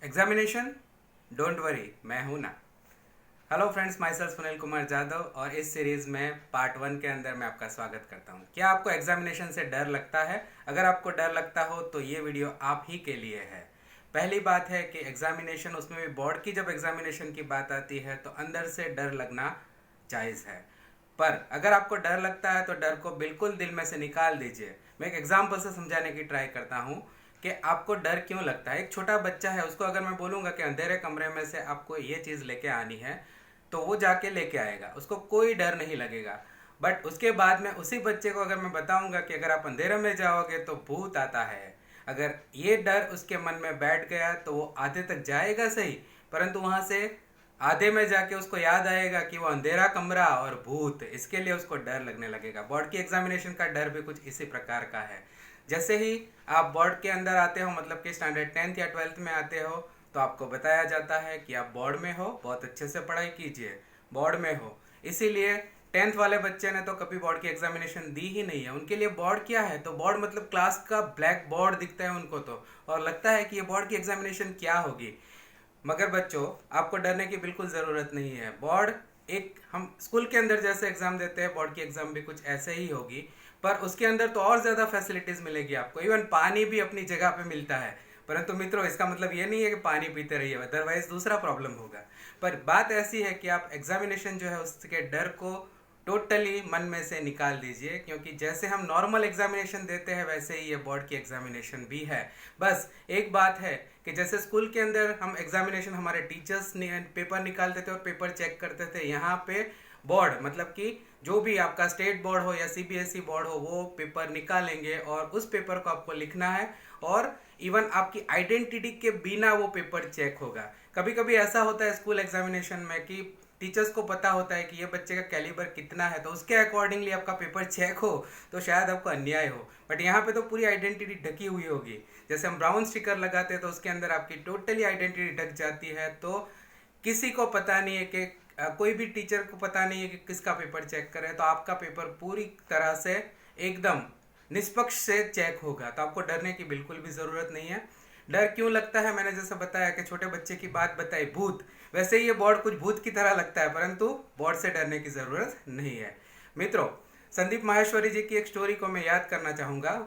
Examination don't worry, मैं हूं ना। Hello friends, my self Sunil Kumar Jadhav और इस सीरीज में पार्ट 1 के अंदर मैं आपका स्वागत करता हूं। क्या आपको एग्जामिनेशन से डर लगता है? अगर आपको डर लगता हो तो ये वीडियो आप ही के लिए है। पहली बात है कि एग्जामिनेशन, उसमें भी बोर्ड की जब एग्जामिनेशन की बात आती है तो अंदर से डर लगना जायज़ है। पर अगर आपको डर लगता है तो डर को बिल्कुल दिल में से निकाल दीजिए। मैं एक एग्जाम्पल से समझाने की ट्राई करता हूँ कि आपको डर क्यों लगता है। एक छोटा बच्चा है, उसको अगर मैं बोलूँगा कि अंधेरे कमरे में से आपको ये चीज़ लेके आनी है तो वो जाके लेके आएगा, उसको कोई डर नहीं लगेगा। बट उसके बाद में उसी बच्चे को अगर मैं बताऊंगा कि अगर आप अंधेरे में जाओगे तो भूत आता है, अगर ये डर उसके मन में बैठ गया तो वो आधे तक जाएगा सही, परंतु वहां से आधे में जाके उसको याद आएगा कि वो अंधेरा कमरा और भूत, इसके लिए उसको डर लगने लगेगा। बोर्ड की एग्जामिनेशन का डर भी कुछ इसी प्रकार का है। जैसे ही आप बोर्ड के अंदर आते हो, मतलब कि स्टैंडर्ड 10th या 12th में आते हो, तो आपको बताया जाता है कि आप बोर्ड में हो, बहुत अच्छे से पढ़ाई कीजिए, बोर्ड में हो। इसीलिए 10th वाले बच्चे ने तो कभी बोर्ड की एग्जामिनेशन दी ही नहीं है। उनके लिए बोर्ड क्या है, तो बोर्ड मतलब क्लास का ब्लैक बोर्ड दिखता है उनको तो, और लगता है कि ये बोर्ड की एग्जामिनेशन क्या होगी। मगर बच्चों, आपको डरने की बिल्कुल ज़रूरत नहीं है। बोर्ड एक, हम स्कूल के अंदर जैसे एग्ज़ाम देते हैं, बोर्ड की एग्ज़ाम भी कुछ ऐसे ही होगी, पर उसके अंदर तो और ज़्यादा फैसिलिटीज़ मिलेगी आपको। इवन पानी भी अपनी जगह पे मिलता है। परंतु मित्रों, इसका मतलब ये नहीं है कि पानी पीते रहिए, अदरवाइज दूसरा प्रॉब्लम होगा। पर बात ऐसी है कि आप एग्जामिनेशन जो है उसके डर को टोटली मन में से निकाल दीजिए, क्योंकि जैसे हम नॉर्मल एग्जामिनेशन देते हैं वैसे ही ये बोर्ड की एग्जामिनेशन भी है। बस एक बात है कि जैसे स्कूल के अंदर हम एग्जामिनेशन, हमारे टीचर्स पेपर निकालते थे और पेपर चेक करते थे, यहाँ पे बोर्ड मतलब कि जो भी आपका स्टेट बोर्ड हो या सीबीएसई बोर्ड हो, वो पेपर निकालेंगे और उस पेपर को आपको लिखना है। और इवन आपकी आइडेंटिटी के बिना वो पेपर चेक होगा। कभी कभी ऐसा होता है स्कूल एग्जामिनेशन में कि टीचर्स को पता होता है कि ये बच्चे का कैलिबर कितना है, तो उसके अकॉर्डिंगली आपका पेपर चेक हो तो शायद आपको अन्याय हो। बट यहाँ पे तो पूरी आइडेंटिटी ढकी हुई होगी। जैसे हम ब्राउन स्टिकर लगाते हैं तो उसके अंदर आपकी टोटली आइडेंटिटी ढक जाती है, तो किसी को पता नहीं है कि कोई भी टीचर को पता नहीं है कि किसका पेपर चेक करे, तो आपका पेपर पूरी तरह से एकदम निष्पक्ष से चेक होगा। तो आपको डरने की बिल्कुल भी ज़रूरत नहीं है। डर क्यों लगता है, मैंने जैसे बताया कि छोटे बच्चे की बात बताई, भूत, वैसे ही ये बोर्ड कुछ भूत की तरह लगता है, परंतु बोर्ड से डरने की ज़रूरत नहीं है। मित्रों, संदीप माहेश्वरी जी की एक स्टोरी को मैं याद करना चाहूँगा।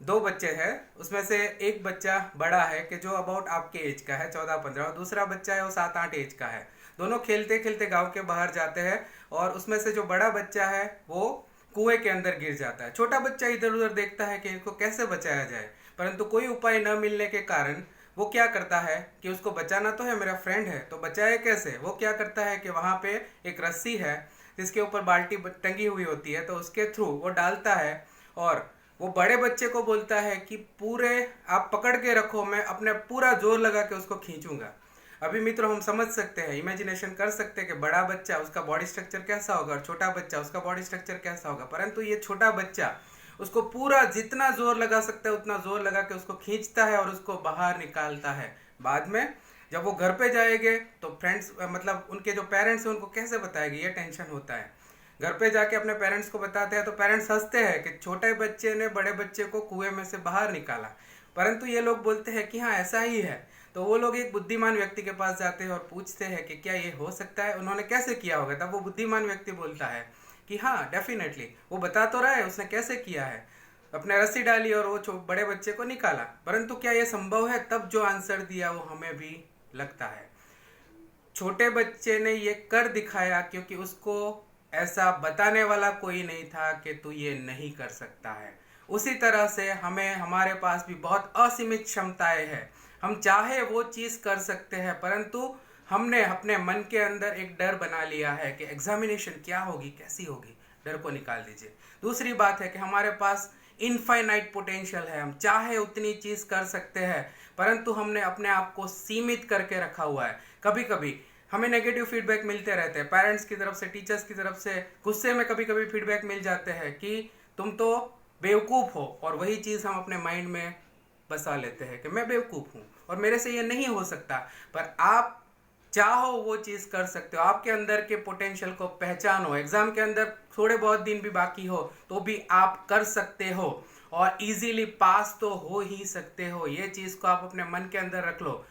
दो बच्चे हैं, उसमें से एक बच्चा बड़ा है कि जो अबाउट आपके एज का है, 14-15, और दूसरा बच्चा है वो 7-8 एज का है। दोनों खेलते खेलते गांव के बाहर जाते हैं और उसमें से जो बड़ा बच्चा है वो कुएं के अंदर गिर जाता है। छोटा बच्चा इधर उधर देखता है कि इसको कैसे बचाया जाए, परंतु कोई उपाय न मिलने के कारण वो क्या करता है कि उसको बचाना तो है, मेरा फ्रेंड है, तो बचाए कैसे। वो क्या करता है कि वहां पे एक रस्सी है जिसके ऊपर बाल्टी टंगी हुई होती है, तो उसके थ्रू वो डालता है और वो बड़े बच्चे को बोलता है कि पूरे आप पकड़ के रखो, मैं अपने पूरा जोर लगा के उसको खींचूंगा। अभी मित्रों, हम समझ सकते हैं, इमेजिनेशन कर सकते हैं कि बड़ा बच्चा, उसका बॉडी स्ट्रक्चर कैसा होगा, और छोटा बच्चा, उसका बॉडी स्ट्रक्चर कैसा होगा। परंतु ये छोटा बच्चा उसको पूरा जितना जोर लगा सकता है उतना जोर लगा के उसको खींचता है और उसको बाहर निकालता है। बाद में जब वो घर पे जाएंगे तो फ्रेंड्स, मतलब उनके जो पेरेंट्स हैं, उनको कैसे बताएंगे, ये टेंशन होता है। घर पे जाके अपने पेरेंट्स को बताते हैं तो पेरेंट्स हंसते हैं कि छोटे बच्चे ने बड़े बच्चे को कुएं में से बाहर निकाला। परंतु ये लोग बोलते हैं कि हाँ ऐसा ही है। तो वो लोग एक बुद्धिमान व्यक्ति के पास जाते हैं और पूछते हैं कि क्या ये हो सकता है, उन्होंने कैसे किया होगा। तब वो बुद्धिमान व्यक्ति बोलता है कि हाँ डेफिनेटली, वो बता तो रहा है उसने कैसे किया है। अपने रस्सी डाली और वो बड़े बच्चे को निकाला। परंतु क्या ये संभव है? तब जो आंसर दिया वो हमें भी लगता है। छोटे बच्चे ने ये कर दिखाया क्योंकि उसको ऐसा बताने वाला कोई नहीं था कि तू ये नहीं कर सकता है। उसी तरह से हमें, हमारे पास भी बहुत असीमित क्षमताएं हैं। हम चाहे वो चीज़ कर सकते हैं, परंतु हमने अपने मन के अंदर एक डर बना लिया है कि एग्जामिनेशन क्या होगी, कैसी होगी। डर को निकाल दीजिए। दूसरी बात है कि हमारे पास इनफाइनाइट पोटेंशियल है, हम चाहे उतनी चीज कर सकते हैं, परंतु हमने अपने आप को सीमित करके रखा हुआ है। कभी कभी हमें नेगेटिव फीडबैक मिलते रहते हैं, पेरेंट्स की तरफ से, टीचर्स की तरफ से, गुस्से में कभी कभी फीडबैक मिल जाते हैं कि तुम तो बेवकूफ़ हो, और वही चीज़ हम अपने माइंड में बसा लेते हैं कि मैं बेवकूफ़ हूँ और मेरे से ये नहीं हो सकता। पर आप चाहो वो चीज कर सकते हो। आपके अंदर के पोटेंशियल को पहचानो। एग्जाम के अंदर थोड़े बहुत दिन भी बाकी हो तो भी आप कर सकते हो और इजीली पास तो हो ही सकते हो। ये चीज को आप अपने मन के अंदर रख लो।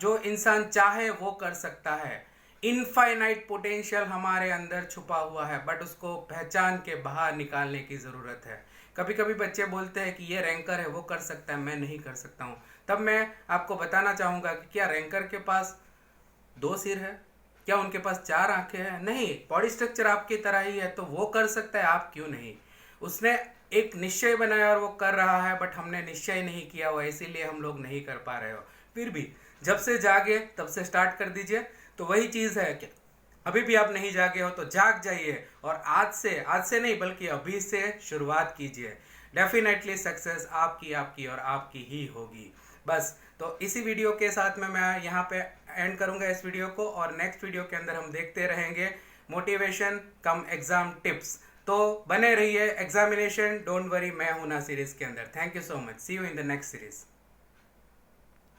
जो इंसान चाहे वो कर सकता है। इनफाइनाइट पोटेंशियल हमारे अंदर छुपा हुआ है, बट उसको पहचान के बाहर निकालने की ज़रूरत है। कभी कभी बच्चे बोलते हैं कि ये रैंकर है, वो कर सकता है, मैं नहीं कर सकता हूँ। तब मैं आपको बताना चाहूँगा कि क्या रैंकर के पास 2 सिर है? क्या उनके पास 4 आंखें हैं? नहीं, बॉडी स्ट्रक्चर आपकी तरह ही है, तो वो कर सकता है, आप क्यों नहीं? उसने एक निश्चय बनाया और वो कर रहा है, बट हमने निश्चय नहीं किया हुआ, इसीलिए हम लोग नहीं कर पा रहे हो। फिर भी जब से जागे तब से स्टार्ट कर दीजिए। तो वही चीज़ है कि अभी भी आप नहीं जागे हो तो जाग जाइए, और आज से नहीं बल्कि अभी से शुरुआत कीजिए। डेफिनेटली सक्सेस आपकी आपकी और आपकी ही होगी। बस, तो इसी वीडियो के साथ में मैं यहाँ पे एंड करूँगा इस वीडियो को, और नेक्स्ट वीडियो के अंदर हम देखते रहेंगे मोटिवेशन कम एग्जाम टिप्स। तो बने रहिए एग्जामिनेशन डोंट वरी मैं हूं ना सीरीज के अंदर। Thank you so much, see you in the next series.